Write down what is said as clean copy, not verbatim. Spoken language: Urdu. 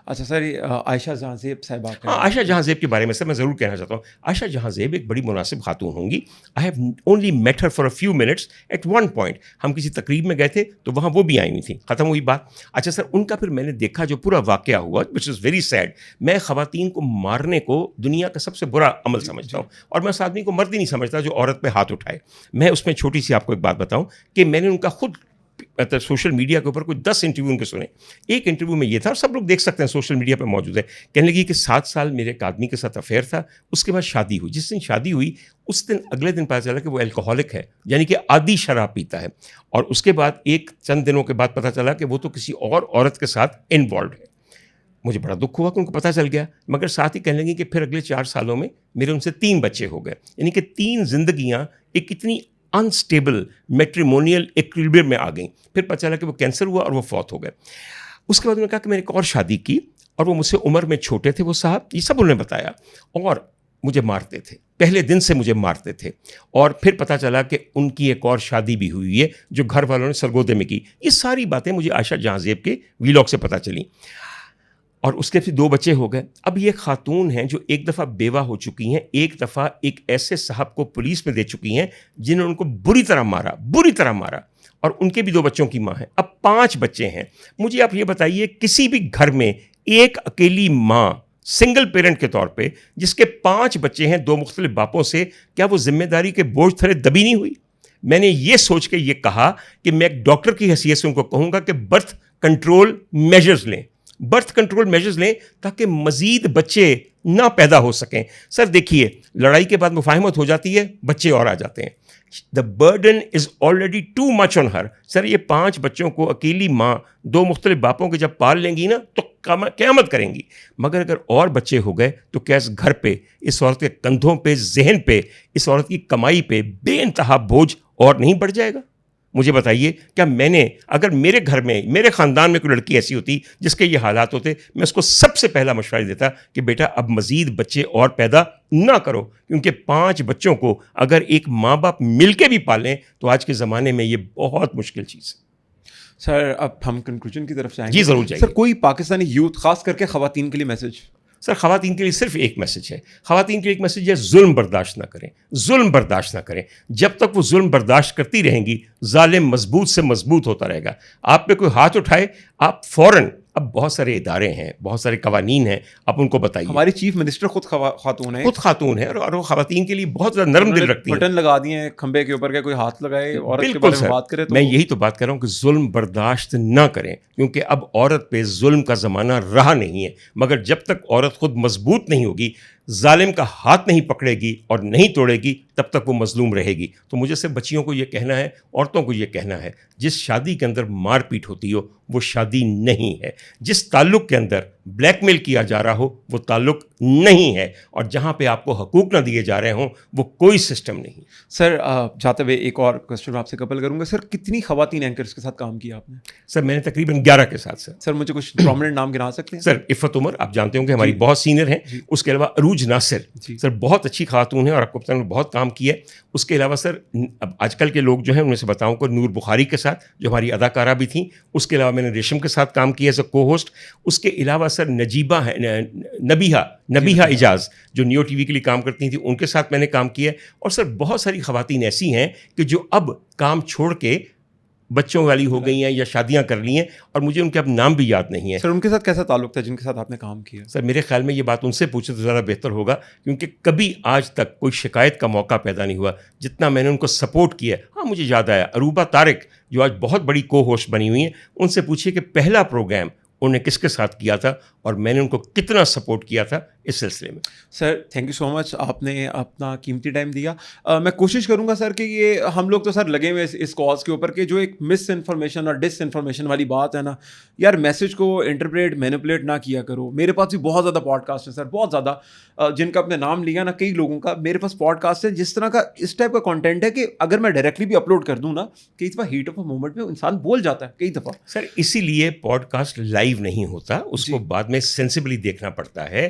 اچھا سر، عائشہ جہاں زیب صاحبہ کا، ہاں عائشہ جہاں زیب کے بارے میں سر میں ضرور کہنا چاہتا ہوں. عائشہ جہاں زیب ایک بڑی مناسب خاتون ہوں گی. I have only met her for a few minutes at one point. ہم کسی تقریب میں گئے تھے تو وہاں وہ بھی آئی ہوئی تھیں, ختم ہوئی بات. اچھا سر, ان کا پھر میں نے دیکھا جو پورا واقعہ ہوا وچ از ویری سیڈ. میں خواتین کو مارنے کو دنیا کا سب سے برا عمل سمجھتا ہوں, اور میں اس آدمی کو مرد ہی نہیں سمجھتا جو عورت پہ ہاتھ اٹھائے. میں اس میں چھوٹی سی آپ کو ایک بات بتاؤں کہ میں نے ان کا خود سوشل میڈیا کے اوپر کوئی 10 انٹرویو ان کے سنے. ایک انٹرویو میں یہ تھا, اور سب لوگ دیکھ سکتے ہیں سوشل میڈیا پہ موجود ہے, کہنے لگی کہ 7 سال میرے ایک آدمی کے ساتھ افیئر تھا, اس کے بعد شادی ہوئی. جس دن شادی ہوئی اس دن اگلے دن پتہ چلا کہ وہ الکوہولک ہے, یعنی کہ عادی شراب پیتا ہے, اور اس کے بعد ایک چند دنوں کے بعد پتہ چلا کہ وہ تو کسی اور عورت کے ساتھ انوالوڈ ہے. مجھے بڑا دکھ ہوا کہ ان کو پتہ چل گیا, مگر ساتھ ہی کہنے لگی کہ پھر اگلے 4 سالوں میں میرے ان سے 3 بچے ہو گئے, یعنی کہ 3 زندگیاں ایک اتنی انسٹیبل میٹریمونیل ایکویلبریم میں آ گئیں. پھر پتہ چلا کہ وہ کینسر ہوا اور وہ فوت ہو گئے. اس کے بعد انہوں نے کہا کہ میں نے ایک اور شادی کی, اور وہ مجھ سے عمر میں چھوٹے تھے وہ صاحب, یہ سب انہوں نے بتایا, اور مجھے مارتے تھے, پہلے دن سے مجھے مارتے تھے. اور پھر پتہ چلا کہ ان کی ایک اور شادی بھی ہوئی ہے جو گھر والوں نے سرگودے میں کی. یہ ساری باتیں مجھے عائشہ جہاں زیب کے ویلاگ سے پتہ چلیں, اور اس کے پھر 2 بچے ہو گئے. اب یہ خاتون ہیں جو ایک دفعہ بیوہ ہو چکی ہیں, ایک دفعہ ایک ایسے صاحب کو پولیس میں دے چکی ہیں جنہوں نے ان کو بری طرح مارا, اور ان کے بھی 2 بچوں کی ماں ہے. اب 5 بچے ہیں. مجھے آپ یہ بتائیے, کسی بھی گھر میں ایک اکیلی ماں سنگل پیرنٹ کے طور پہ جس کے 5 بچے ہیں 2 مختلف باپوں سے, کیا وہ ذمہ داری کے بوجھ تھلے دبی نہیں ہوئی؟ میں نے یہ سوچ کے یہ کہا کہ میں ایک ڈاکٹر کی حیثیت سے ان کو کہوں گا کہ برتھ کنٹرول میجرز لیں تاکہ مزید بچے نہ پیدا ہو سکیں. سر دیکھیے, لڑائی کے بعد مفاہمت ہو جاتی ہے, بچے اور آ جاتے ہیں. The burden is already too much on her. Sir یہ 5 بچوں کو اکیلی ماں 2 مختلف باپوں کے جب پال لیں گی نا تو قیامت کریں گی. مگر اگر اور بچے ہو گئے تو کیا اس گھر پہ, اس عورت کے کندھوں پہ, ذہن پہ, اس عورت کی کمائی پہ بے انتہا بوجھ اور نہیں بڑھ جائے گا؟ مجھے بتائیے, کیا میں نے, اگر میرے گھر میں, میرے خاندان میں کوئی لڑکی ایسی ہوتی جس کے یہ حالات ہوتے, میں اس کو سب سے پہلا مشورہ دیتا کہ بیٹا اب مزید بچے اور پیدا نہ کرو, کیونکہ 5 بچوں کو اگر ایک ماں باپ مل کے بھی پالیں تو آج کے زمانے میں یہ بہت مشکل چیز ہے. سر اب ہم کنکلوژن کی طرف جائیں گے. جی ضرور جائیے. سر کوئی پاکستانی یوتھ خاص کر کے خواتین کے لیے میسج؟ سر خواتین کے لیے صرف ایک میسج ہے. خواتین کے لیے ایک میسج ہے, ظلم برداشت نہ کریں. جب تک وہ ظلم برداشت کرتی رہیں گی, ظالم مضبوط سے مضبوط ہوتا رہے گا. آپ پہ کوئی ہاتھ اٹھائے, آپ فوراً, اب بہت سارے ادارے ہیں, بہت سارے قوانین ہیں, آپ ان کو بتائیے. ہماری چیف منسٹر خود خاتون ہے, اور وہ خواتین کے لیے بہت زیادہ نرم دل رکھتی ہیں. بٹن لگا دیے ہیں کھمبے کے اوپر کے کوئی ہاتھ لگائے عورت کے بارے میں بات کرے تو میں یہی تو بات کر رہا ہوں کہ ظلم برداشت نہ کریں, کیونکہ اب عورت پہ ظلم کا زمانہ رہا نہیں ہے. مگر جب تک عورت خود مضبوط نہیں ہوگی, ظالم کا ہاتھ نہیں پکڑے گی اور نہیں توڑے گی, تب تک وہ مظلوم رہے گی. تو مجھے صرف بچیوں کو یہ کہنا ہے, عورتوں کو یہ کہنا ہے, جس شادی کے اندر مار پیٹ ہوتی ہو وہ شادی نہیں ہے. جس تعلق کے اندر بلیک میل کیا جا رہا ہو وہ تعلق نہیں ہے, اور جہاں پہ آپ کو حقوق نہ دیے جا رہے ہوں وہ کوئی سسٹم نہیں. سر جاتے ہوئے ایک اور کوشچن آپ سے قبل کروں گا. سر کتنی خواتین اینکرز کے ساتھ کام کیا آپ نے؟ سر میں نے تقریباً 11 کے ساتھ. سر مجھے کچھ پرومیننٹ نام گنا سکتے ہیں؟ سر عفت عمر, آپ جانتے ہوں کہ ہماری بہت سینئر ہیں. اس کے علاوہ عروج ناصر, سر بہت اچھی خاتون ہیں اور آپ کو بہت کام کیا ہے. اس کے علاوہ سر اب آج کل کے لوگ جو ہیں ان میں سے بتاؤں کو نور بخاری کے ساتھ جو ہماری اداکارہ بھی تھیں. اس کے علاوہ میں نے ریشم کے ساتھ کام کیا ایز اے کو ہوسٹ. اس کے علاوہ سر نجیبہ ہے, نبیہہ اجاز جو نیو ٹی وی کے لیے کام کرتی تھیں, ان کے ساتھ میں نے کام کیا. اور سر بہت ساری خواتین ایسی ہیں کہ جو اب کام چھوڑ کے بچوں والی ہو گئی ہیں یا شادیاں کر لی ہیں, اور مجھے ان کے اب نام بھی یاد نہیں ہے. سر ان کے ساتھ کیسا تعلق تھا جن کے ساتھ آپ نے کام کیا؟ سر میرے خیال میں یہ بات ان سے پوچھے تو زیادہ بہتر ہوگا, کیونکہ کبھی آج تک کوئی شکایت کا موقع پیدا نہیں ہوا جتنا میں نے ان کو سپورٹ کیا. ہاں مجھے یاد آیا, عروبہ طارق جو آج بہت بڑی کو ہوسٹ بنی ہوئی ہیں, ان سے پوچھیے کہ پہلا پروگرام انہیں کس کے ساتھ کیا تھا اور میں نے ان کو کتنا سپورٹ کیا تھا اس سلسلے میں. سر تھینک یو سو مچ, آپ نے اپنا قیمتی ٹائم دیا. میں کوشش کروں گا سر کہ یہ ہم لوگ تو سر لگے ہوئے اس کاز کے اوپر کہ جو ایک مس انفارمیشن اور ڈس انفارمیشن والی بات ہے نا یار, میسج کو انٹرپریٹ مینیپولیٹ نہ کیا کرو. میرے پاس بھی بہت زیادہ پوڈ کاسٹ ہے سر, بہت زیادہ, جن کا اپنے نام لیا نا کئی لوگوں کا. میرے پاس پوڈ کاسٹ ہے جس طرح کا اس ٹائپ کا کانٹینٹ ہے کہ اگر میں ڈائریکٹلی بھی اپلوڈ کر دوں نا, کئی دفعہ ہیٹ آف اے مومنٹ میں انسان بول جاتا ہے کئی دفعہ. سر اسی لیے پوڈ کاسٹ لائیو نہیں ہوتا, اس کو بعد میں سینسبلی دیکھنا پڑتا ہے